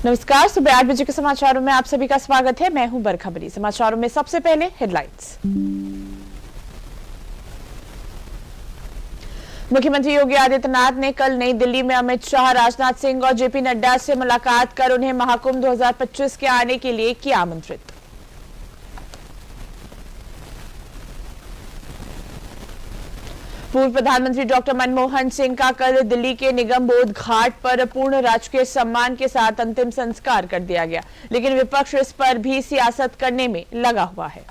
नमस्कार, सुबह 8 बजे के समाचारों में आप सभी का स्वागत है। मैं हूं बरखबरी। समाचारों में सबसे पहले हेडलाइंस। मुख्यमंत्री योगी आदित्यनाथ ने कल नई दिल्ली में अमित शाह, राजनाथ सिंह और जेपी नड्डा से मुलाकात कर उन्हें महाकुंभ 2025 के आने के लिए किया आमंत्रित। पूर्व प्रधानमंत्री डॉक्टर मनमोहन सिंह का कल दिल्ली के निगम बोध घाट पर पूर्ण राजकीय सम्मान के साथ अंतिम संस्कार कर दिया गया, लेकिन विपक्ष इस पर भी सियासत करने में लगा हुआ है।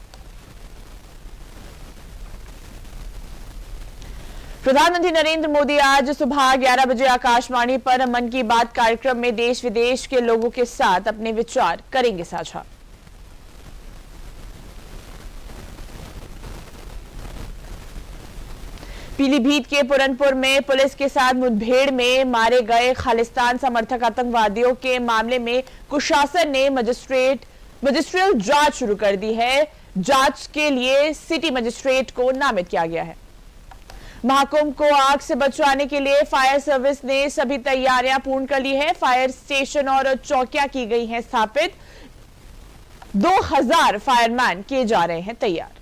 प्रधानमंत्री नरेंद्र मोदी आज सुबह 11 बजे आकाशवाणी पर मन की बात कार्यक्रम में देश विदेश के लोगों के साथ अपने विचार करेंगे साझा। पीलीभीत के पुरनपुर में पुलिस के साथ मुठभेड़ में मारे गए खालिस्तान समर्थक आतंकवादियों के मामले में कुशासन ने मजिस्ट्रियल जांच शुरू कर दी है। जांच के लिए सिटी मजिस्ट्रेट को नामित किया गया है। महाकुंभ को आग से बचाने के लिए फायर सर्विस ने सभी तैयारियां पूर्ण कर ली है। फायर स्टेशन और चौकियां की गई हैं स्थापित। 2000 फायरमैन किए जा रहे हैं तैयार।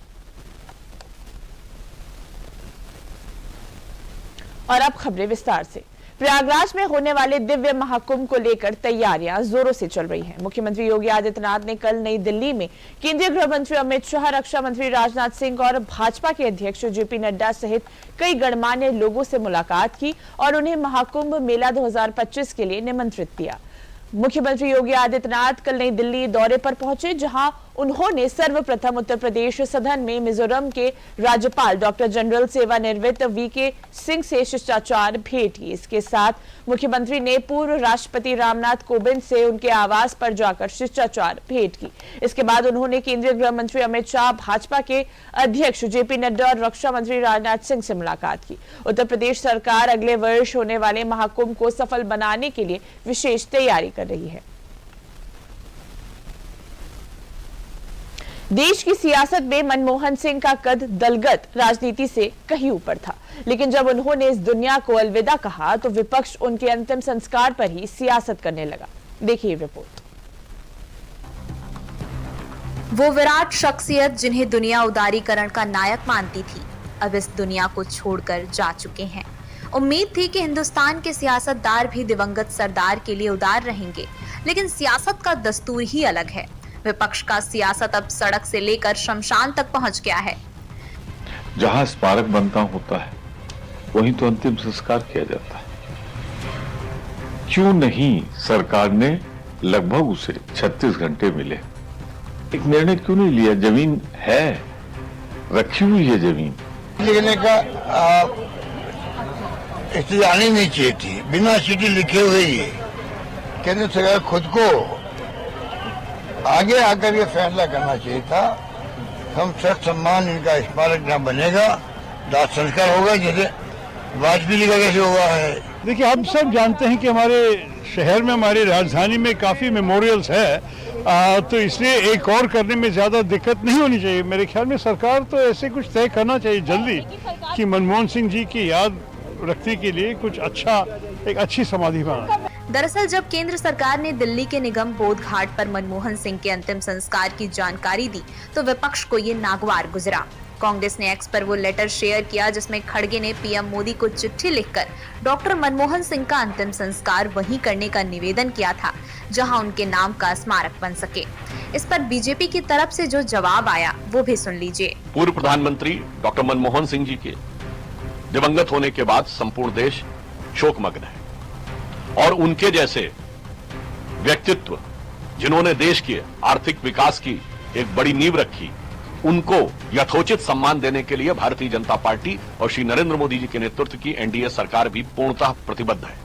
और अब खबरें विस्तार से। प्रयागराज में होने वाले दिव्य महाकुंभ को लेकर तैयारियां जोरों से चल रही हैं। मुख्यमंत्री योगी आदित्यनाथ ने कल नई दिल्ली में केंद्रीय गृह मंत्री अमित शाह, रक्षा मंत्री राजनाथ सिंह और भाजपा के अध्यक्ष जेपी नड्डा सहित कई गणमान्य लोगों से मुलाकात की और उन्हें महाकुंभ मेला 2025 के लिए निमंत्रित किया। मुख्यमंत्री योगी आदित्यनाथ कल नई दिल्ली दौरे पर पहुंचे, जहां उन्होंने सर्वप्रथम उत्तर प्रदेश सदन में मिजोरम के राज्यपाल डॉक्टर जनरल सेवानिवृत्त वीके सिंह से शिष्टाचार भेंट की। इसके साथ मुख्यमंत्री ने पूर्व राष्ट्रपति रामनाथ कोविंद से उनके आवास पर जाकर शिष्टाचार भेंट की। इसके बाद उन्होंने केंद्रीय गृह मंत्री अमित शाह, भाजपा के अध्यक्ष जेपी नड्डा और रक्षा मंत्री राजनाथ सिंह से मुलाकात की। उत्तर प्रदेश सरकार अगले वर्ष होने वाले महाकुंभ को सफल बनाने के लिए विशेष तैयारी कर रही है। देश की सियासत में मनमोहन सिंह का कद दलगत राजनीति से कहीं ऊपर था, लेकिन जब उन्होंने इस दुनिया को अलविदा कहा तो विपक्ष उनके अंतिम संस्कार पर ही सियासत करने लगा। देखिए रिपोर्ट। वो विराट शख्सियत जिन्हें दुनिया उदारीकरण का नायक मानती थी, अब इस दुनिया को छोड़कर जा चुके हैं। उम्मीद थी कि हिंदुस्तान के सियासतदार भी दिवंगत सरदार के लिए उदार रहेंगे, लेकिन सियासत का दस्तूर ही अलग है। विपक्ष का सियासत अब सड़क से लेकर शमशान तक पहुंच गया है। जहां स्मारक बनता होता है वहीं तो अंतिम संस्कार किया जाता है। क्यों नहीं सरकार ने लगभग उसे 36 घंटे मिले? एक निर्णय क्यों नहीं लिया? जमीन है, रखी हुई है जमीन। लिखने का स्थिति आनी नहीं चाहिए थी। बिना सिटी लिखे हुए ही केंद्र सरकार खुद को आगे आकर ये फैसला करना चाहिए था। हम सच सम्मान इनका स्मारक न बनेगा, दाह संस्कार होगा, जैसे वाजपेयी का कैसे हुआ है। देखिए, हम सब जानते हैं कि हमारे शहर में, हमारी राजधानी में काफ़ी मेमोरियल्स है, तो इसलिए एक और करने में ज़्यादा दिक्कत नहीं होनी चाहिए। मेरे ख्याल में सरकार तो ऐसे कुछ तय करना चाहिए जल्दी कि मनमोहन सिंह जी की याद रखने के लिए कुछ अच्छा, एक अच्छी समाधि बना। दरअसल जब केंद्र सरकार ने दिल्ली के निगम बोध घाट पर मनमोहन सिंह के अंतिम संस्कार की जानकारी दी तो विपक्ष को ये नागवार गुजरा। कांग्रेस ने एक्स पर वो लेटर शेयर किया जिसमें खड़गे ने पीएम मोदी को चिट्ठी लिखकर डॉक्टर मनमोहन सिंह का अंतिम संस्कार वहीं करने का निवेदन किया था जहां उनके नाम का स्मारक बन सके। इस पर बीजेपी की तरफ से जो जवाब आया वो भी सुन लीजिए। पूर्व प्रधानमंत्री डॉक्टर मनमोहन सिंह जी के दिवंगत होने के बाद संपूर्ण देश शोकमग्न है और उनके जैसे व्यक्तित्व जिन्होंने देश के आर्थिक विकास की एक बड़ी नींव रखी, उनको यथोचित सम्मान देने के लिए भारतीय जनता पार्टी और श्री नरेंद्र मोदी जी के नेतृत्व की एनडीए सरकार भी पूर्णतः प्रतिबद्ध है।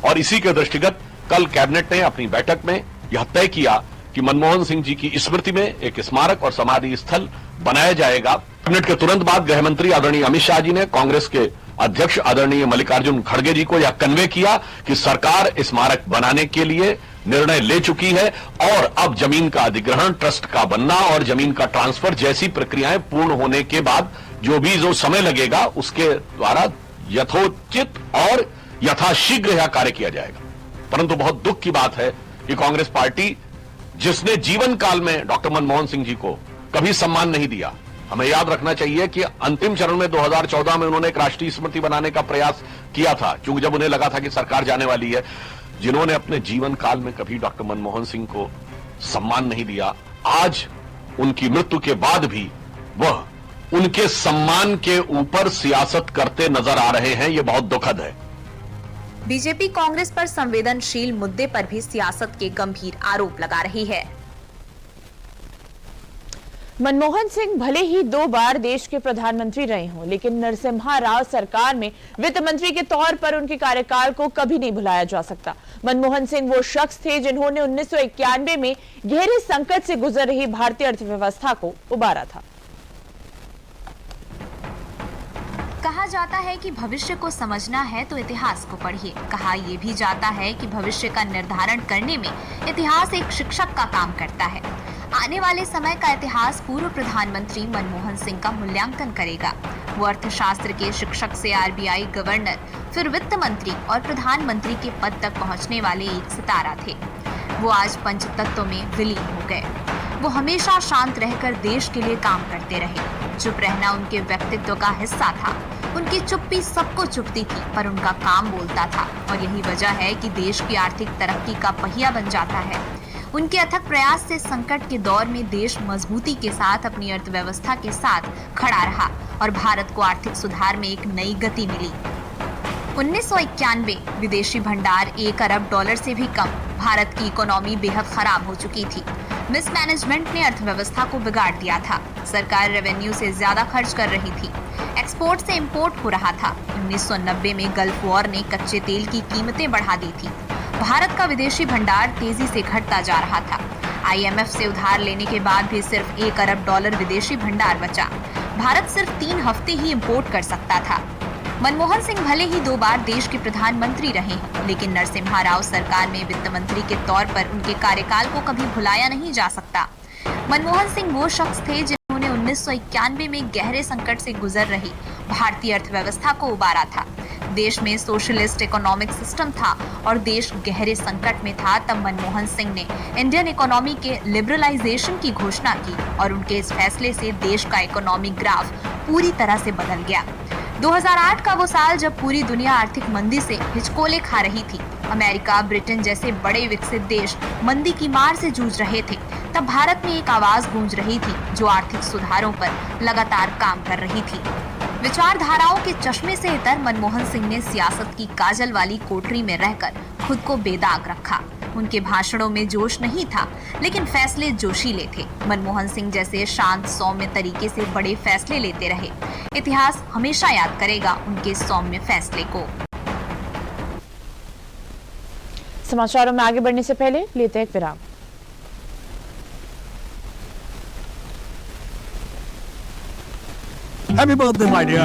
और इसी के दृष्टिगत कल कैबिनेट ने अपनी बैठक में यह तय किया कि मनमोहन सिंह जी की स्मृति में एक स्मारक और समाधि स्थल बनाया जाएगा। कैबिनेट के तुरंत बाद गृह मंत्री आदरणीय अमित शाह जी ने कांग्रेस के अध्यक्ष आदरणीय मल्लिकार्जुन खड़गे जी को यह कन्वे किया कि सरकार स्मारक बनाने के लिए निर्णय ले चुकी है और अब जमीन का अधिग्रहण, ट्रस्ट का बनना और जमीन का ट्रांसफर जैसी प्रक्रियाएं पूर्ण होने के बाद जो समय लगेगा उसके द्वारा यथोचित और यथाशीघ्र यह कार्य किया जाएगा। परंतु बहुत दुख की बात है कि कांग्रेस पार्टी जिसने जीवन काल में डॉक्टर मनमोहन सिंह जी को कभी सम्मान नहीं दिया, हमें याद रखना चाहिए कि अंतिम चरण में 2014 में उन्होंने एक राष्ट्रीय स्मृति बनाने का प्रयास किया था, क्योंकि जब उन्हें लगा था कि सरकार जाने वाली है, जिन्होंने अपने जीवन काल में कभी डॉक्टर मनमोहन सिंह को सम्मान नहीं दिया, आज उनकी मृत्यु के बाद भी वह उनके सम्मान के ऊपर सियासत करते नजर आ रहे हैं। यह बहुत दुखद है। बीजेपी कांग्रेस पर संवेदनशील मुद्दे पर भी सियासत के गंभीर आरोप लगा रही है। मनमोहन सिंह भले ही 2 बार देश के प्रधानमंत्री रहे हों, लेकिन नरसिम्हा राव सरकार में वित्त मंत्री के तौर पर उनके कार्यकाल को कभी नहीं भुलाया जा सकता। मनमोहन सिंह वो शख्स थे जिन्होंने 1991 में गहरे संकट से गुजर रही भारतीय अर्थव्यवस्था को उबारा था। कहा जाता है कि भविष्य को समझना है तो इतिहास को पढ़िए। कहा यह भी जाता है कि भविष्य का निर्धारण करने में इतिहास एक शिक्षक का काम करता है। आने वाले समय का इतिहास पूर्व प्रधानमंत्री मनमोहन सिंह का मूल्यांकन करेगा। वो अर्थशास्त्र के शिक्षक से आरबीआई गवर्नर, फिर वित्त मंत्री और प्रधानमंत्री के पद तक पहुंचने वाले एक सितारा थे। वो आज पंचतत्व में विलीन हो गए। वो हमेशा शांत रहकर देश के लिए काम करते रहे। चुप रहना उनके व्यक्तित्व का हिस्सा था। उनकी चुप्पी सबको चुभती थी, पर उनका काम बोलता था, और यही वजह है कि देश की आर्थिक तरक्की का पहिया बन जाता है। उनके अथक प्रयास से संकट के दौर में देश मजबूती के साथ अपनी अर्थव्यवस्था के साथ खड़ा रहा और भारत को आर्थिक सुधार में एक नई गति मिली। 1991 विदेशी भंडार $1 अरब से भी कम। भारत की इकोनॉमी बेहद खराब हो चुकी थी। मिसमैनेजमेंट ने अर्थव्यवस्था को बिगाड़ दिया था। सरकार रेवेन्यू से ज्यादा खर्च कर रही थी। एक्सपोर्ट से इंपोर्ट हो रहा था। 1990 में गल्फ वॉर ने कच्चे तेल की कीमतें बढ़ा दी थी। भारत का विदेशी भंडार तेजी से घटता जा रहा था। IMF से उधार लेने के बाद भी सिर्फ $1 अरब विदेशी भंडार बचा। भारत सिर्फ 3 हफ्ते ही इंपोर्ट कर सकता था। मनमोहन सिंह भले ही 2 बार देश के प्रधानमंत्री रहे हैं, लेकिन नरसिम्हा राव सरकार में वित्त मंत्री के तौर पर उनके कार्यकाल को कभी भुलाया नहीं जा सकता। मनमोहन सिंह वो शख्स थे जिन्होंने 1991 में गहरे संकट से गुजर रही भारतीय अर्थव्यवस्था को उबारा था। देश में सोशलिस्ट इकोनॉमिक सिस्टम था और देश गहरे संकट में था। तब मनमोहन सिंह ने इंडियन इकोनॉमी के लिबरलाइजेशन की घोषणा की और उनके इस फैसले से देश का इकोनॉमिक ग्राफ पूरी तरह से बदल गया। 2008 का वो साल जब पूरी दुनिया आर्थिक मंदी से हिचकोले खा रही थी, अमेरिका, ब्रिटेन जैसे बड़े विकसित देश मंदी की मार से जूझ रहे थे, तब भारत में एक आवाज गूंज रही थी जो आर्थिक सुधारों पर लगातार काम कर रही थी। विचारधाराओं के चश्मे से इतर मनमोहन सिंह ने सियासत की काजल वाली कोठरी में रहकर खुद को बेदाग रखा। उनके भाषणों में जोश नहीं था, लेकिन फैसले जोशीले थे। मनमोहन सिंह जैसे शांत सौम्य तरीके से बड़े फैसले लेते रहे। इतिहास हमेशा याद करेगा उनके सौम्य फैसले को। समाचारों में आगे बढ़ने से पहले लेते हैं एक विराम। Happy birthday my dear.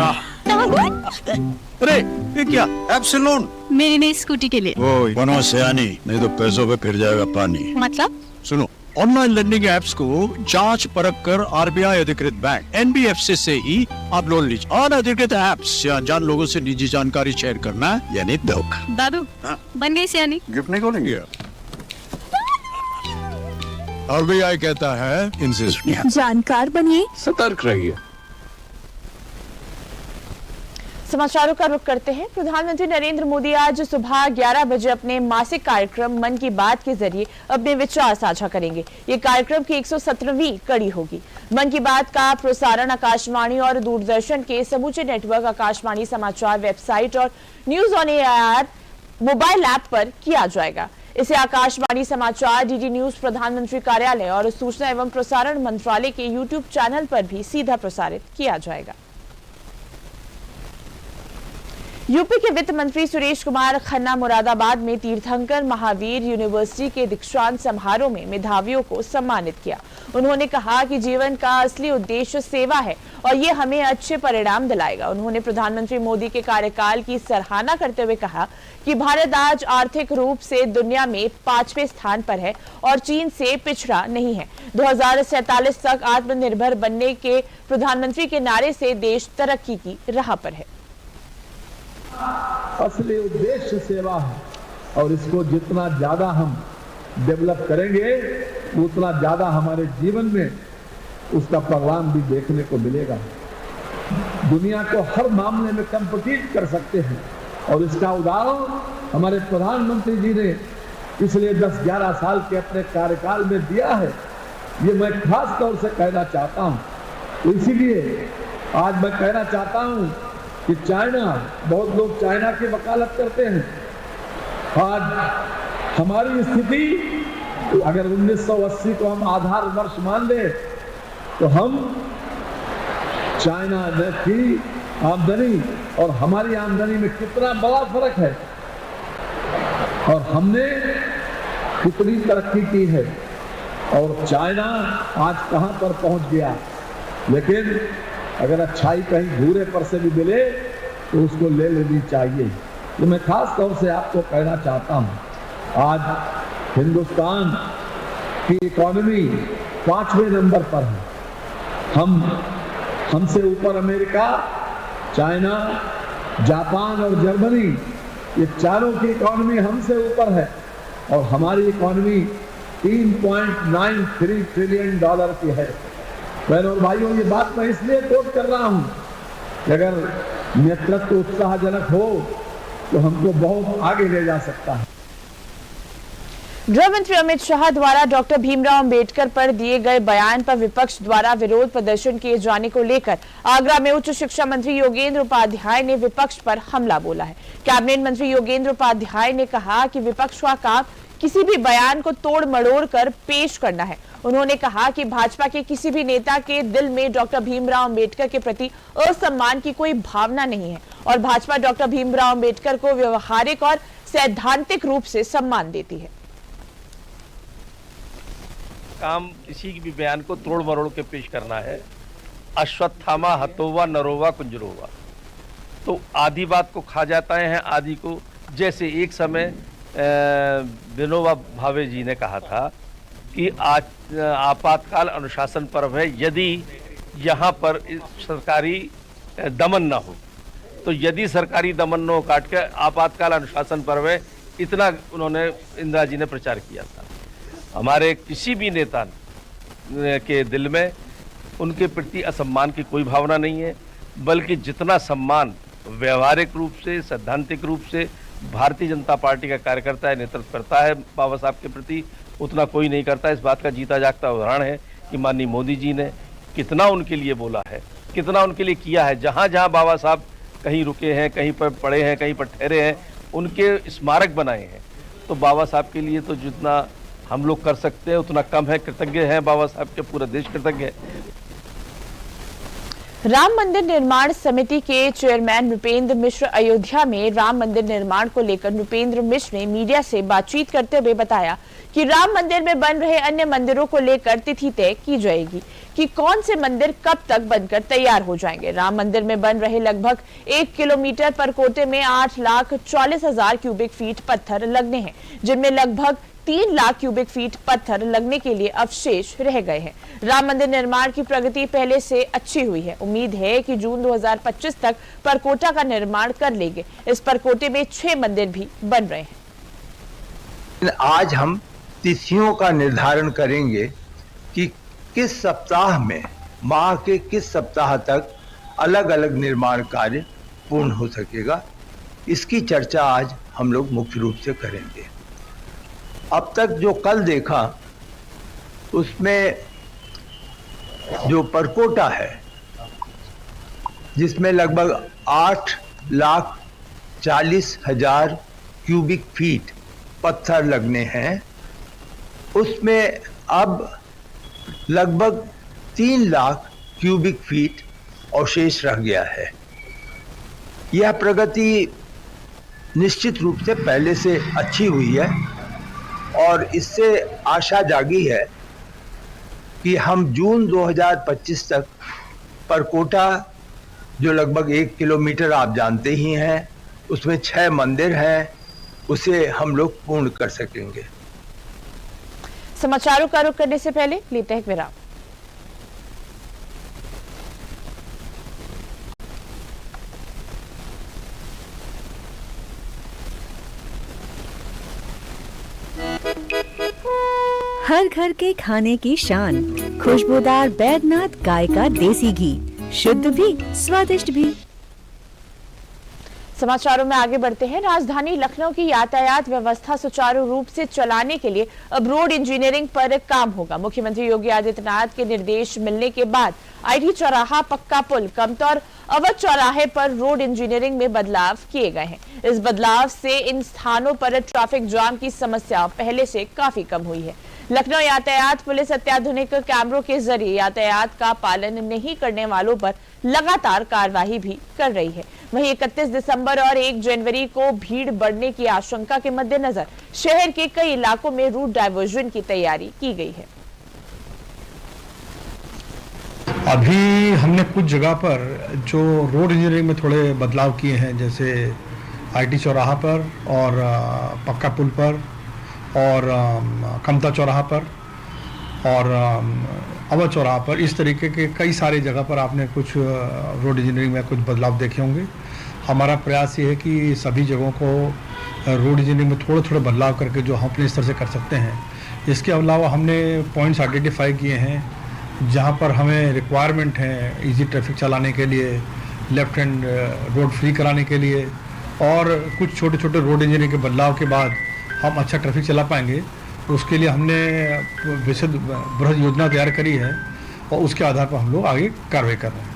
अरे ये क्या एप्सिलॉन? मेरी नई स्कूटी के लिए। ओए बनो सियानी, नहीं तो पैसों पे फिर जाएगा पानी। मतलब? सुनो, ऑनलाइन लर्निंग ऐप्स को जांच परख कर RBI अधिकृत बैंक NBFC से ही आप लोन लीजिए। अनधिकृत ऐप्स या अनजान लोगों से निजी जानकारी शेयर करना यानी धोखा। दादू बन गई सियानी। गिफ्ट नहीं खोलेंगे? RBI कहता है इनसे सुनिए। जानकार बनिए, सतर्क रहिए। समाचारों का रुख करते हैं। प्रधानमंत्री नरेंद्र मोदी आज सुबह 11 बजे अपने मासिक कार्यक्रम मन की बात के जरिए अपने विचार साझा करेंगे। ये कार्यक्रम की 117वीं कड़ी होगी। मन की बात का प्रसारण आकाशवाणी और दूरदर्शन के समूचे नेटवर्क आकाशवाणी समाचार वेबसाइट और news on AIR mobile app पर किया जाएगा। इसे आकाशवाणी समाचार, DD न्यूज, प्रधानमंत्री कार्यालय और सूचना एवं प्रसारण मंत्रालय के YouTube चैनल पर भी सीधा प्रसारित किया जाएगा। यूपी के वित्त मंत्री सुरेश कुमार खन्ना मुरादाबाद में तीर्थंकर महावीर यूनिवर्सिटी के दीक्षांत समारोह में मेधावियों को सम्मानित किया। उन्होंने कहा कि जीवन का असली उद्देश्य सेवा है और ये हमें अच्छे परिणाम दिलाएगा। उन्होंने प्रधानमंत्री मोदी के कार्यकाल की सराहना करते हुए कहा कि भारत आज आर्थिक रूप से दुनिया में 5वें स्थान पर है और चीन से पिछड़ा नहीं है। 2047 तक आत्मनिर्भर बनने के प्रधानमंत्री के नारे से देश तरक्की की राह पर है। असली उद्देश्य सेवा है और इसको जितना ज्यादा हम डेवलप करेंगे उतना ज्यादा हमारे जीवन में उसका परिणाम भी देखने को मिलेगा। दुनिया को हर मामले में कम्पीट कर सकते हैं और इसका उदाहरण हमारे प्रधानमंत्री जी ने पिछले 10-11 साल के अपने कार्यकाल में दिया है। ये मैं खास तौर से कहना चाहता हूँ। तो इसीलिए आज मैं कहना चाहता हूँ कि चाइना, बहुत लोग चाइना की वकालत करते हैं। आज हमारी स्थिति अगर 1980 को हम आधार वर्ष मान ले तो हम चाइना की आमदनी और हमारी आमदनी में कितना बड़ा फर्क है और हमने कितनी तरक्की की है और चाइना आज कहां पर पहुंच गया। लेकिन अगर अच्छाई कहीं घूरे पर से भी मिले तो उसको ले लेनी चाहिए। तो मैं खास तौर से आपको कहना चाहता हूं, आज हिंदुस्तान की इकोनॉमी 5वें नंबर पर है। हमसे ऊपर अमेरिका, चाइना, जापान और जर्मनी, ये चारों की इकोनॉमी हमसे ऊपर है और हमारी इकोनॉमी $3.93 ट्रिलियन की है। बहनों और भाइयों, ये बात मैं इसलिए कोट कर रहा हूं कि अगर नेतृत्व उत्साहजनक हो तो हमको बहुत आगे ले जा सकता है। गृह मंत्री अमित शाह द्वारा डॉक्टर भीमराव अंबेडकर पर दिए गए बयान पर विपक्ष द्वारा विरोध प्रदर्शन किए जाने को लेकर आगरा में उच्च शिक्षा मंत्री योगेंद्र उपाध्याय ने विपक्ष पर हमला बोला है। कैबिनेट मंत्री योगेंद्र उपाध्याय ने कहा कि विपक्ष का काम किसी भी बयान को तोड़ मड़ोड़ कर पेश करना है। उन्होंने कहा कि भाजपा के किसी भी नेता के दिल में डॉक्टर भीमराव अंबेडकर के प्रति असम्मान की कोई भावना नहीं है और भाजपा डॉक्टर भीमराव अंबेडकर को व्यवहारिक और सैद्धांतिक रूप से सम्मान देती है। काम किसी भी बयान को तोड़ मरोड़ के पेश करना है। अश्वत्थामा हतोवा नरोवा कुंजरोवा, तो आधी बात को खा जाता है आदि को। जैसे एक समय विनोबा भावे जी ने कहा था कि आज आपातकाल अनुशासन पर्व है, यदि यहाँ पर सरकारी दमन न हो, तो यदि सरकारी दमन न हो काट के आपातकाल अनुशासन पर्व है, इतना उन्होंने इंदिरा जी ने प्रचार किया था। हमारे किसी भी नेता के दिल में उनके प्रति असम्मान की कोई भावना नहीं है, बल्कि जितना सम्मान व्यवहारिक रूप से, सैद्धांतिक रूप से भारतीय जनता पार्टी का कार्यकर्ता है, नेतृत्व करता है बाबा साहब के प्रति, उतना कोई नहीं करता। इस बात का जीता जागता उदाहरण है कि माननीय मोदी जी ने कितना उनके लिए बोला है, कितना उनके लिए किया है। जहाँ जहाँ बाबा साहब कहीं रुके हैं, कहीं पर पड़े हैं, कहीं पर ठहरे हैं, उनके स्मारक बनाए हैं। तो बाबा साहब के लिए तो जितना हम लोग कर सकते हैं उतना कम है। कृतज्ञ हैं बाबा साहब के, पूरा देश कृतज्ञ है। राम मंदिर निर्माण समिति के चेयरमैन नृपेंद्र मिश्र अयोध्या में राम मंदिर निर्माण को लेकर नृपेंद्र मिश्र ने मीडिया से बातचीत करते हुए बताया कि राम मंदिर में बन रहे अन्य मंदिरों को लेकर तिथि तय की जाएगी कि कौन से मंदिर कब तक बनकर तैयार हो जाएंगे। राम मंदिर में बन रहे लगभग 1 किलोमीटर परकोटे में 8,40,000 क्यूबिक फीट पत्थर लगने हैं, जिनमें लगभग 3 लाख क्यूबिक फीट पत्थर लगने के लिए अवशेष रह गए हैं। राम मंदिर निर्माण की प्रगति पहले से अच्छी हुई है। उम्मीद है कि जून 2025 तक परकोटा का निर्माण कर लेंगे। इस परकोटे में 6 मंदिर भी बन रहे हैं। आज हम तिथियों का निर्धारण करेंगे कि किस सप्ताह में, माह के किस सप्ताह तक अलग अलग निर्माण कार्य पूर्ण हो सकेगा। इसकी चर्चा आज हम लोग मुख्य रूप से करेंगे। अब तक जो कल देखा उसमें जो परकोटा है, जिसमें लगभग 8,40,000 क्यूबिक फीट पत्थर लगने हैं, उसमें अब लगभग 3 लाख क्यूबिक फीट अवशेष रह गया है। यह प्रगति निश्चित रूप से पहले से अच्छी हुई है और इससे आशा जागी है कि हम जून 2025 तक परकोटा, जो लगभग 1 किलोमीटर आप जानते ही हैं, उसमें 6 मंदिर हैं, उसे हम लोग पूर्ण कर सकेंगे। समाचारों का रुख करने से पहले लेते हैं विराम। हर घर के खाने की शान, खुशबूदार बैद्यनाथ गाय का देसी घी, शुद्ध भी स्वादिष्ट भी। समाचारों में आगे बढ़ते हैं। राजधानी लखनऊ की यातायात व्यवस्था सुचारू रूप से चलाने के लिए अब रोड इंजीनियरिंग पर काम होगा। मुख्यमंत्री योगी आदित्यनाथ के निर्देश मिलने के बाद आईटी चौराहा, पक्का पुल, कमतौर अवध चौराहे पर रोड इंजीनियरिंग में बदलाव किए गए हैं। इस बदलाव से इन स्थानों पर ट्रैफिक जाम की समस्या पहले से काफी कम हुई है। लखनऊ यातायात पुलिस अत्याधुनिक कैमरों के जरिए यातायात का पालन नहीं करने वालों पर लगातार कार्रवाई भी कर रही है। वहीं 31 दिसंबर और 1 जनवरी को भीड़ बढ़ने की आशंका के मद्देनजर शहर के कई इलाकों में रूट डायवर्जन की तैयारी की गई है। अभी हमने कुछ जगह पर जो रोड इंजीनियरिंग में थोड़े बदलाव किए हैं, जैसे आईटी चौराहा पर और पक्का पुल पर और कमता चौराहा पर और अवध चौराहा पर, इस तरीके के कई सारे जगह पर आपने कुछ रोड इंजीनियरिंग में कुछ बदलाव देखे होंगे। हमारा प्रयास ये है कि सभी जगहों को रोड इंजीनियरिंग में थोड़े थोड़े बदलाव करके जो हम अपने स्तर से कर सकते हैं। इसके अलावा हमने पॉइंट्स आइडेंटिफाई किए हैं जहाँ पर हमें रिक्वायरमेंट है इजी ट्रैफिक चलाने के लिए, लेफ्ट हैंड रोड फ्री कराने के लिए, और कुछ छोटे छोटे रोड इंजीनियरिंग के बदलाव के बाद हम अच्छा ट्रैफिक चला पाएंगे। उसके लिए हमने विशद बृहद योजना तैयार करी है और उसके आधार पर हम लोग आगे कार्रवाई कर रहे हैं।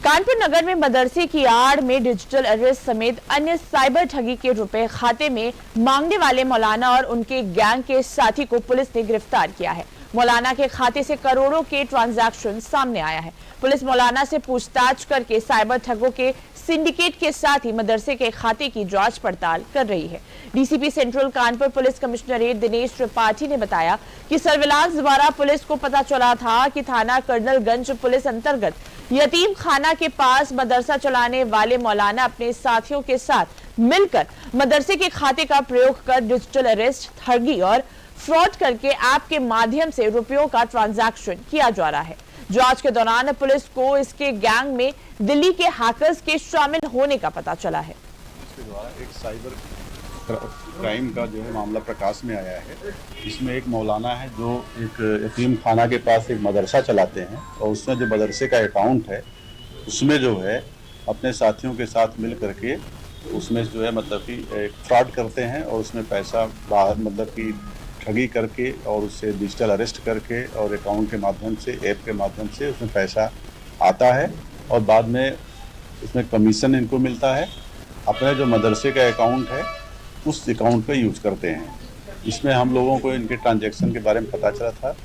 कानपुर नगर में मदरसे की आड़ में डिजिटल अरेस्ट समेत अन्य साइबर ठगी के रुपए खाते में मांगने वाले मौलाना और उनके गैंग के साथी को पुलिस ने गिरफ्तार किया है। मौलाना के खाते से करोड़ों के ट्रांजैक्शन सामने आया है। पुलिस मौलाना से पूछताछ करके साइबर ठगों के सिंडिकेट के साथ ही मदरसे के खाते की जांच पड़ताल कर रही है। DCP central Kanpur police commissionerate Dinesh Tripathi ने बताया कि सर्विलांस द्वारा पुलिस को पता चला था कि थाना कर्नलगंज पुलिस अंतर्गत यतीम खाना के पास मदरसा चलाने वाले मौलाना अपने साथियों के साथ मिलकर मदरसे के खाते का प्रयोग कर डिजिटल अरेस्ट, ठगी और फ्रॉड करके ऐप के माध्यम से रुपयों का ट्रांजैक्शन किया जा रहा है। जांच के दौरान पुलिस को इसके गैंग में दिल्ली के हैकर्स के शामिल होने का पता चला है। इसके द्वारा एक साइबर क्राइम का जो है मामला प्रकाश में आया है। इसमें एक मौलाना है जो एक यतीम खाना के पास एक मदरसा चलाते हैं और उसमें जो मदरसे का अकाउंट है उसमें जो है अपने साथियों के साथ मिल करके उसमें जो है मतलब कि फ्रॉड करते हैं और उसमें पैसा बाहर मतलब कि ठगी करके और उससे डिजिटल अरेस्ट करके और अकाउंट के माध्यम से, ऐप के माध्यम से उसमें पैसा आता है और बाद में उसमें कमीशन इनको मिलता है। अपने जो मदरसे का अकाउंट है उस अकाउंट पे यूज करते हैं। इसमें हम लोगों को इनके ट्रांजैक्शन के बारे में पता चला था,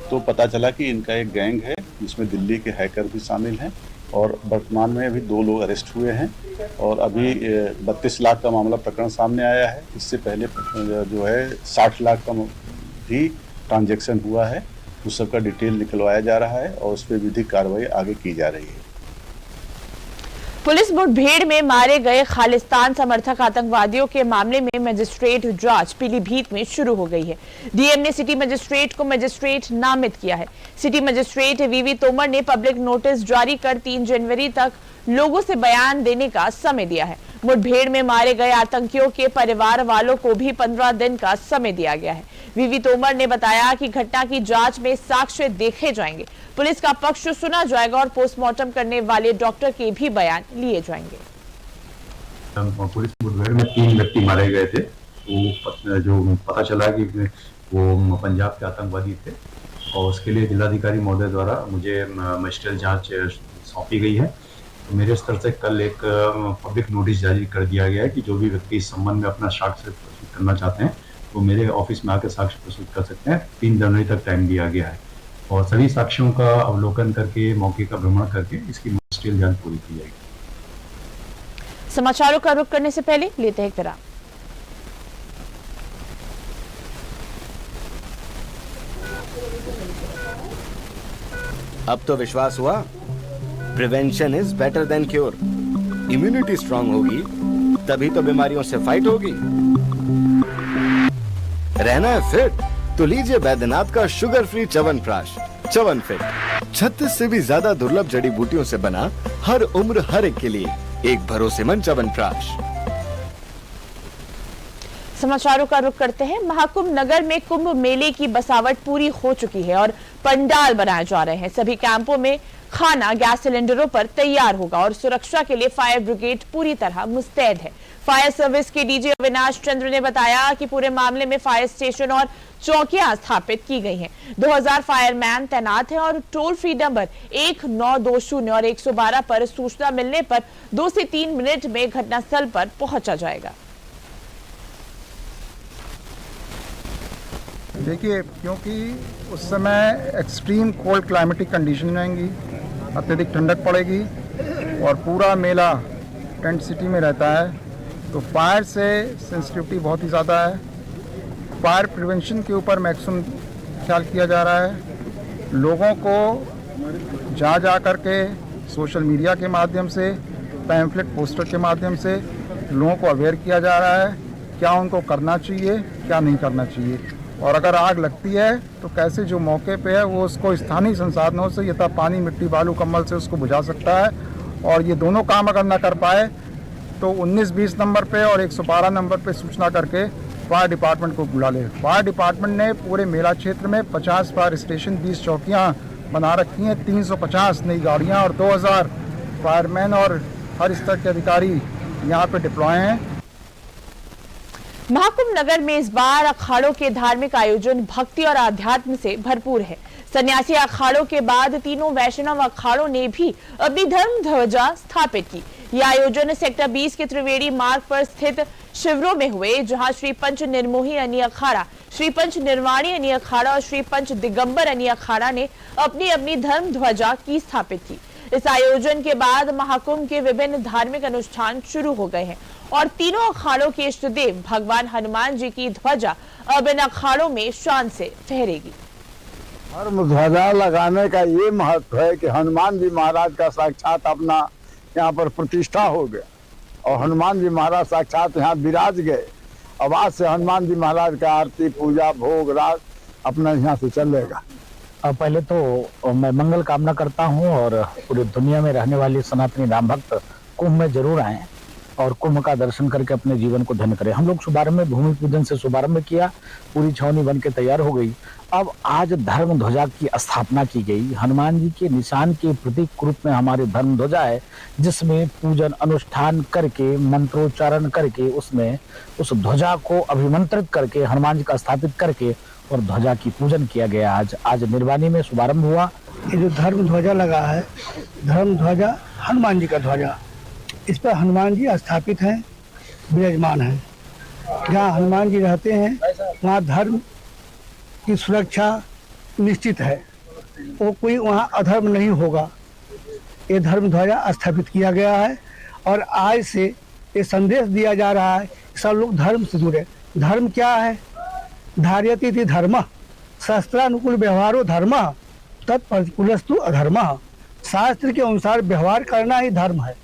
तो पता चला कि इनका एक गैंग है जिसमें दिल्ली के हैकर भी शामिल हैं और वर्तमान में अभी 2 लोग अरेस्ट हुए हैं और अभी 32 लाख का मामला प्रकरण सामने आया है। इससे पहले जो है 60 लाख का भी ट्रांजैक्शन हुआ है। उस सब का डिटेल निकलवाया जा रहा है और उस पर विधिक कार्रवाई आगे की जा रही है। पुलिस मुठभेड़ में मारे गए खालिस्तान समर्थक आतंकवादियों के मामले में मजिस्ट्रेट जांच पीलीभीत में शुरू हो गई है। डीएम ने सिटी मजिस्ट्रेट को मजिस्ट्रेट नामित किया है। सिटी मजिस्ट्रेट वीवी तोमर ने पब्लिक नोटिस जारी कर 3 जनवरी तक लोगों से बयान देने का समय दिया है। मुठभेड़ में मारे गए आतंकियों के परिवार वालों को भी 15 दिन का समय दिया गया है। वीवी तोमर ने बताया कि घटना की जांच में साक्ष्य देखे जाएंगे, पुलिस का पक्ष सुना जाएगा और पोस्टमार्टम करने वाले डॉक्टर के भी बयान लिए जाएंगे। पुलिस मुठभेड़ में 3 व्यक्ति मारे गए थे। वो जो पता चला कि वो पंजाब के आतंकवादी थे और उसके लिए जिलाधिकारी महोदय द्वारा मुझे मजिस्ट्रियल जांच सौंपी गई है। तो मेरे स्तर से कल एक पब्लिक नोटिस जारी कर दिया गया है कि जो भी व्यक्ति इस संबंध में अपना साक्ष्य प्रस्तुत करना चाहते हैं वो मेरे ऑफिस में आकर साक्ष्य प्रस्तुत कर सकते हैं। 3 जनवरी तक टाइम दिया गया है और सभी साक्ष्यों का अवलोकन करके, मौके का भ्रमण करके इसकी मजिस्ट्रियल जांच पूरी की जाएगी। समाचारों का रुख करने से पहले लेते हैं एक विराम। अब तो विश्वास हुआ, prevention is better than cure. Immunity strong होगी तभी तो बीमारियों से फाइट होगी। रहना है फिट तो लीजिए बैद्यनाथ का शुगर फ्री च्यवनप्राश। च्यवनफिट 36 से भी ज्यादा दुर्लभ जड़ी बूटियों से बना हर उम्र हर एक के लिए एक भरोसेमंद च्यवनप्राश। समाचारों का रुख करते हैं। महाकुंभ नगर में कुंभ मेले की बसावट पूरी हो चुकी है और पंडाल बनाए जा रहे हैं। सभी कैंपों में खाना गैस सिलेंडरों पर तैयार होगा और सुरक्षा के लिए फायर ब्रिगेड पूरी तरह मुस्तैद है। फायर सर्विस के डीजी अविनाश चंद्र ने बताया कि पूरे मामले में फायर स्टेशन और चौकियां स्थापित की गई हैं। 2000 फायरमैन तैनात हैं और टोल फ्री नंबर 1920 और 112 पर सूचना मिलने पर 2 से 3 मिनट में घटनास्थल पर पहुंचा जाएगा। देखिए, क्योंकि उस समय एक्सट्रीम कोल्ड क्लाइमेटिक कंडीशन रहेंगी, अत्यधिक ठंडक पड़ेगी और पूरा मेला टेंट सिटी में रहता है, तो फायर से सेंसिटिविटी बहुत ही ज़्यादा है। फायर प्रिवेंशन के ऊपर मैक्सिमम ख्याल किया जा रहा है। लोगों को जा करके सोशल मीडिया के माध्यम से, पैम्फलेट पोस्टर के माध्यम से लोगों को अवेयर किया जा रहा है क्या उनको करना चाहिए, क्या नहीं करना चाहिए, और अगर आग लगती है तो कैसे जो मौके पे है वो उसको स्थानीय संसाधनों से यथा पानी, मिट्टी, बालू, कंबल से उसको बुझा सकता है। और ये दोनों काम अगर ना कर पाए तो 19-20 नंबर पे और 112 नंबर पे सूचना करके फायर डिपार्टमेंट को बुला ले। फायर डिपार्टमेंट ने पूरे मेला क्षेत्र में 50 फायर स्टेशन, 20 चौकियाँ बना रखी हैं, 350 नई गाड़ियाँ और 2000 फायरमैन और हर स्तर के अधिकारी यहाँ पे डिप्लॉय हैं। महाकुंभ नगर में इस बार अखाड़ों के धार्मिक आयोजन भक्ति और आध्यात्म से भरपूर है। सन्यासी अखाड़ों के बाद तीनों वैष्णव अखाड़ों ने भी अपनी धर्म ध्वजा स्थापित की। यह आयोजन सेक्टर 20 के त्रिवेणी मार्ग पर स्थित शिविरों में हुए, जहां श्री पंच निर्मोही अनी अखाड़ा, श्री पंच निर्वाणी अनी अखाड़ा और श्री पंच दिगंबर अनी अखाड़ा ने अपनी अपनी धर्म ध्वजा की स्थापित की। इस आयोजन के बाद महाकुंभ के विभिन्न धार्मिक अनुष्ठान शुरू हो गए हैं और तीनों अखाड़ों के इष्ट देव भगवान हनुमान जी की ध्वजा अब इन अखाड़ों में शान से फहरेगी। धर्म ध्वजा लगाने का ये महत्व है कि हनुमान जी महाराज का साक्षात अपना यहाँ पर प्रतिष्ठा हो गया और हनुमान जी महाराज साक्षात यहाँ विराज गए। अब आज से हनुमान जी महाराज का आरती, पूजा, भोग, राग अपना यहाँ से चलेगा। पहले तो मैं मंगल कामना करता हूँ और पूरी दुनिया में रहने वाले सनातनी राम भक्त कुंभ में जरूर आए और कुंभ का दर्शन करके अपने जीवन को धन्य करें। हम लोग शुभारंभ में भूमि पूजन से शुभारंभ किया, पूरी छावनी बन के तैयार हो गई। अब आज धर्म ध्वजा की स्थापना की गई। हनुमान जी के निशान के प्रतीक रूप में हमारी धर्म ध्वजा है, जिसमें पूजन अनुष्ठान करके, मंत्रोच्चारण करके, उसमें उस ध्वजा को अभिमंत्रित करके हनुमान जी का स्थापित करके और ध्वजा की पूजन किया गया। आज निर्वाणी में शुभारंभ हुआ। ये जो धर्म ध्वजा लगा है, धर्म ध्वजा हनुमान जी का ध्वजा, इस पर हनुमान जी स्थापित हैं, विराजमान हैं। जहाँ हनुमान जी रहते हैं वहाँ धर्म की सुरक्षा निश्चित है, वो कोई वहाँ अधर्म नहीं होगा। ये धर्म ध्वजा स्थापित किया गया है और आज से ये संदेश दिया जा रहा है सब लोग धर्म से जुड़े। धर्म क्या है? धार्यति इति धर्मः, शास्त्रानुकूल व्यवहारो धर्मः, तत्प्रतिकूलस्तु अधर्मः। शास्त्र के अनुसार व्यवहार करना ही धर्म है।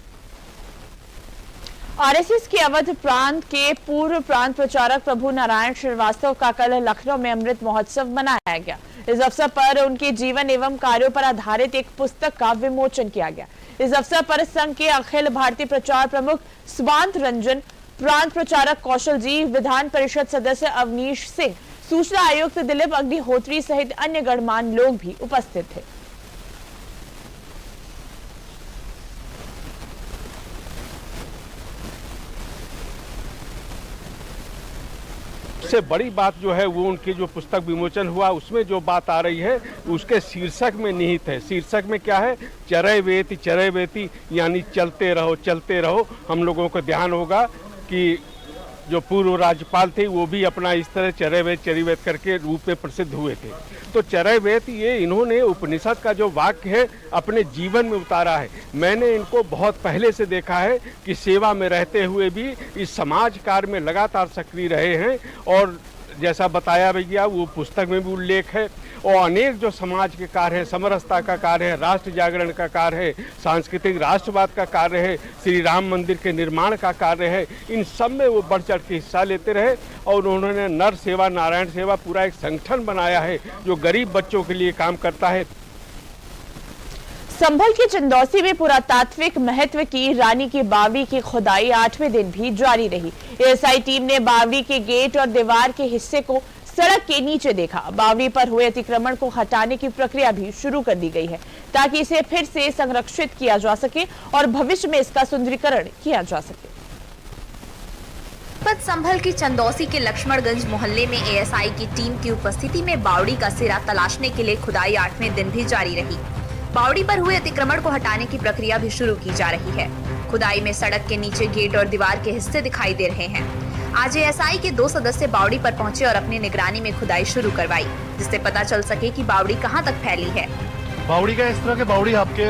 आरएसएस के अवध प्रांत के पूर्व प्रांत प्रचारक प्रभु नारायण श्रीवास्तव का कल लखनऊ में अमृत महोत्सव मनाया गया। इस अवसर पर उनके जीवन एवं कार्यों पर आधारित एक पुस्तक का विमोचन किया गया। इस अवसर पर संघ के अखिल भारतीय प्रचार प्रमुख स्वांत रंजन, प्रांत प्रचारक कौशल जी, विधान परिषद सदस्य अवनीश सिंह, सूचना आयुक्त दिलीप अग्निहोत्री सहित अन्य गणमान्य लोग भी उपस्थित थे। सबसे बड़ी बात जो है वो उनकी जो पुस्तक विमोचन हुआ उसमें जो बात आ रही है उसके शीर्षक में निहित है। शीर्षक में क्या है? चरय वेति, यानी चलते रहो। हम लोगों को ध्यान होगा कि जो पूर्व राज्यपाल थे वो भी अपना इस तरह चरिवेद करके रूप में प्रसिद्ध हुए थे। तो चरयवेद ये इन्होंने उपनिषद का जो वाक्य है अपने जीवन में उतारा है। मैंने इनको बहुत पहले से देखा है कि सेवा में रहते हुए भी इस समाज कार्य में लगातार सक्रिय रहे हैं और जैसा बताया गया वो पुस्तक में भी उल्लेख है। और अनेक जो समाज के कार्य है, समरसता का कार्य है, राष्ट्र जागरण का कार्य है, सांस्कृतिक राष्ट्रवाद का कार्य है, श्री राम मंदिर के निर्माण का कार्य है, इन सब में वो बढ़ चढ़ के हिस्सा लेते रहे। और उन्होंने नर सेवा, नारायण सेवा पूरा एक संगठन बनाया है जो गरीब बच्चों के लिए काम करता है। संभल के चंदौसी में पुरातात्विक महत्व की रानी की बावड़ी की खुदाई 8वें दिन भी जारी रही। एएसआई टीम ने बावड़ी के गेट और दीवार के हिस्से को सड़क के नीचे देखा। बावड़ी पर हुए अतिक्रमण को हटाने की प्रक्रिया भी शुरू कर दी गई है ताकि इसे फिर से संरक्षित किया जा सके और भविष्य में इसका सुंदरीकरण किया जा सके। संभल की चंदौसी के लक्ष्मणगंज मोहल्ले में एएसआई की टीम की उपस्थिति में बावड़ी का सिरा तलाशने के लिए खुदाई 8वें दिन भी जारी रही। बावड़ी पर हुए अतिक्रमण को हटाने की प्रक्रिया भी शुरू की जा रही है। खुदाई में सड़क के नीचे गेट और दीवार के हिस्से दिखाई दे रहे हैं। आज एएसआई के 2 सदस्य बावड़ी पर पहुंचे और अपनी निगरानी में खुदाई शुरू करवाई, जिससे पता चल सके कि बावड़ी कहां तक फैली है। बावड़ी का इस तरह के बावड़ी आपके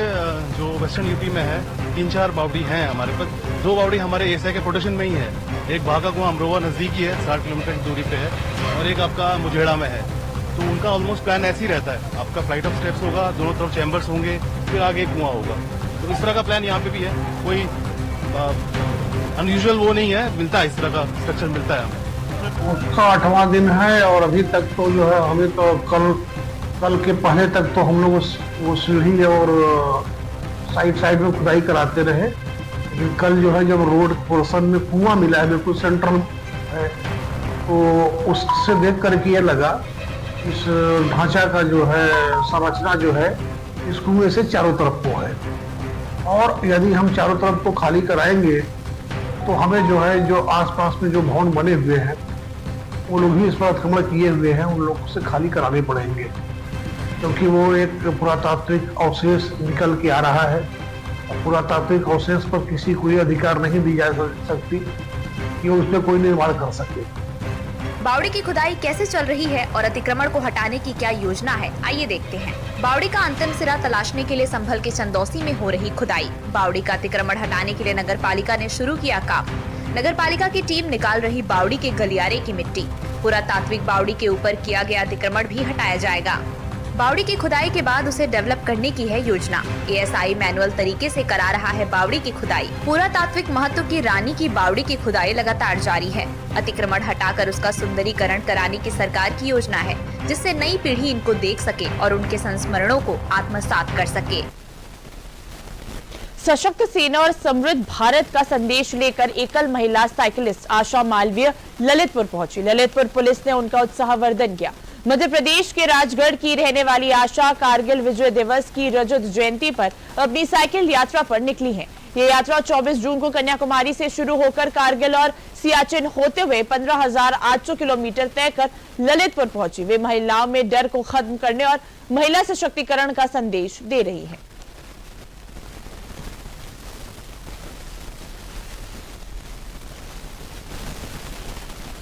जो वेस्टर्न यूपी में है 3-4 बावड़ी हैं हमारे पास। 2 बावड़ी हमारे एएसआई के प्रोटेक्शन में ही है। एक भागा कुआं अमरोहा नजदीकी है, 60 किलोमीटर की दूरी पे है, और एक आपका मुझेड़ा में है। तो उनका ऑलमोस्ट प्लान ऐसे ही रहता है, आपका फ्लाइट ऑफ स्टेप्स होगा, दोनों तरफ चैम्बर्स होंगे, फिर आगे कुआं होगा। तो इस तरह का प्लान यहाँ पे भी है, कोई अनयूजुअल वो नहीं है, मिलता है इस तरह का स्ट्रक्चर मिलता है हमें। उसका 8वां दिन है और अभी तक तो जो है हमें तो कल के पहले तक तो हम लोग वो सीढ़ी और साइड में खुदाई कराते रहे, लेकिन कल जो है जब रोड पोर्शन में कुआं मिला है बिल्कुल सेंट्रल है, तो उससे देख करके ये लगा इस ढांचा का जो है संरचना जो है इस कुएं से चारों तरफ को है, और यदि हम चारों तरफ को खाली कराएंगे तो हमें जो है जो आसपास में जो भवन बने हुए हैं वो लोग भी इस पर अतिक्रमण किए हुए हैं, उन लोगों से खाली कराने पड़ेंगे, क्योंकि वो एक पुरातात्विक अवशेष निकल के आ रहा है। पुरातात्विक अवशेष पर किसी को अधिकार नहीं दी जा सकती कि वो उसमें कोई निर्माण कर सके। बावड़ी की खुदाई कैसे चल रही है और अतिक्रमण को हटाने की क्या योजना है, आइए देखते हैं। बावड़ी का अंतिम सिरा तलाशने के लिए संभल के चंदौसी में हो रही खुदाई। बावड़ी का अतिक्रमण हटाने के लिए नगर पालिका ने शुरू किया काम। नगर पालिका की टीम निकाल रही बावड़ी के गलियारे की मिट्टी। पुरातात्विक बावड़ी के ऊपर किया गया अतिक्रमण भी हटाया जाएगा। बावड़ी की खुदाई के बाद उसे डेवलप करने की है योजना। एएसआई मैनुअल तरीके से करा रहा है बावड़ी की खुदाई। पुरातात्विक महत्व की रानी की बावड़ी की खुदाई लगातार जारी है। अतिक्रमण हटाकर उसका सुंदरीकरण कराने की सरकार की योजना है, जिससे नई पीढ़ी इनको देख सके और उनके संस्मरणों को आत्मसात कर सके। सशक्त सेना और समृद्ध भारत का संदेश लेकर एकल महिला साइकिलिस्ट आशा मालवीय ललितपुर पहुंची। ललितपुर पुलिस ने उनका उत्साहवर्धन किया। मध्य प्रदेश के राजगढ़ की रहने वाली आशा कारगिल विजय दिवस की रजत जयंती पर अपनी साइकिल यात्रा पर निकली है। ये यात्रा 24 जून को कन्याकुमारी से शुरू होकर कारगिल और सियाचिन होते हुए 15,800 किलोमीटर तय कर ललितपुर पहुंची। वे महिलाओं में डर को खत्म करने और महिला सशक्तिकरण का संदेश दे रही है।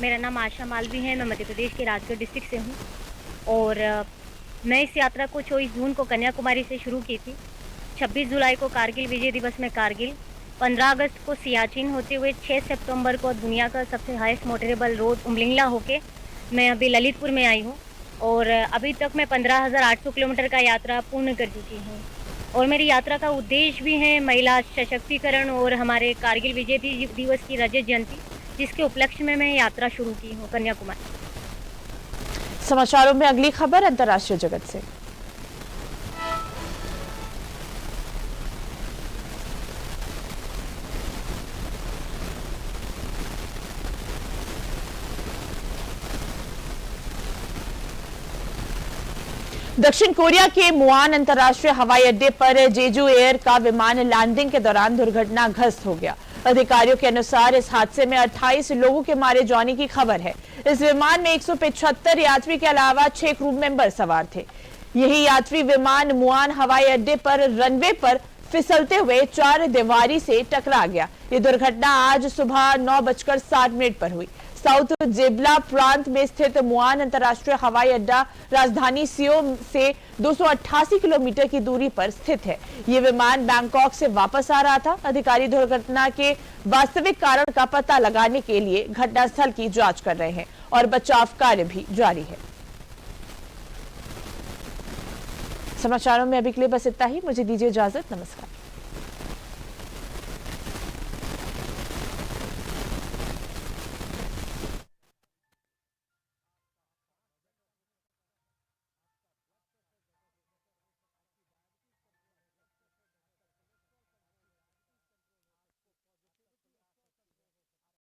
मेरा नाम आशा मालवी है। मैं मध्य प्रदेश के राजगढ़ डिस्ट्रिक्ट से हूँ और मैं इस यात्रा को 24 जून को कन्याकुमारी से शुरू की थी। 26 जुलाई को कारगिल विजय दिवस में कारगिल, 15 अगस्त को सियाचिन होते हुए 6 सितंबर को दुनिया का सबसे हाईएस्ट मोटरेबल रोड उमलिंगला होके मैं अभी ललितपुर में आई हूँ और अभी तक मैं 15,800 किलोमीटर का यात्रा पूर्ण कर चुकी हूँ। और मेरी यात्रा का उद्देश्य भी है महिला सशक्तिकरण और हमारे कारगिल विजय दिवस की रजत जयंती, जिसके उपलक्ष्य में मैं यात्रा शुरू की हूँ कन्याकुमारी। समाचारों में अगली खबर अंतर्राष्ट्रीय जगत से। दक्षिण कोरिया के मुआन अंतर्राष्ट्रीय हवाई अड्डे पर जेजू एयर का विमान लैंडिंग के दौरान दुर्घटनाग्रस्त हो गया। अधिकारियों के अनुसार इस हादसे में 28 लोगों के मारे जाने की खबर है। इस विमान में 175 यात्री के अलावा 6 क्रू मेंबर सवार थे। यही यात्री विमान मुआन हवाई अड्डे पर रनवे पर फिसलते हुए 4 दीवारी से टकरा गया। ये दुर्घटना आज सुबह 9:60 पर हुई। साउथ जेबला प्रांत में स्थित मुआन अंतर्राष्ट्रीय हवाई अड्डा राजधानी सियोल से 288 किलोमीटर की दूरी पर स्थित है। ये विमान बैंकॉक से वापस आ रहा था। अधिकारी दुर्घटना के वास्तविक कारण का पता लगाने के लिए घटनास्थल की जांच कर रहे हैं और बचाव कार्य भी जारी है। समाचारों में अभी के लिए बस इतना ही। मुझे दीजिए इजाजत। नमस्कार।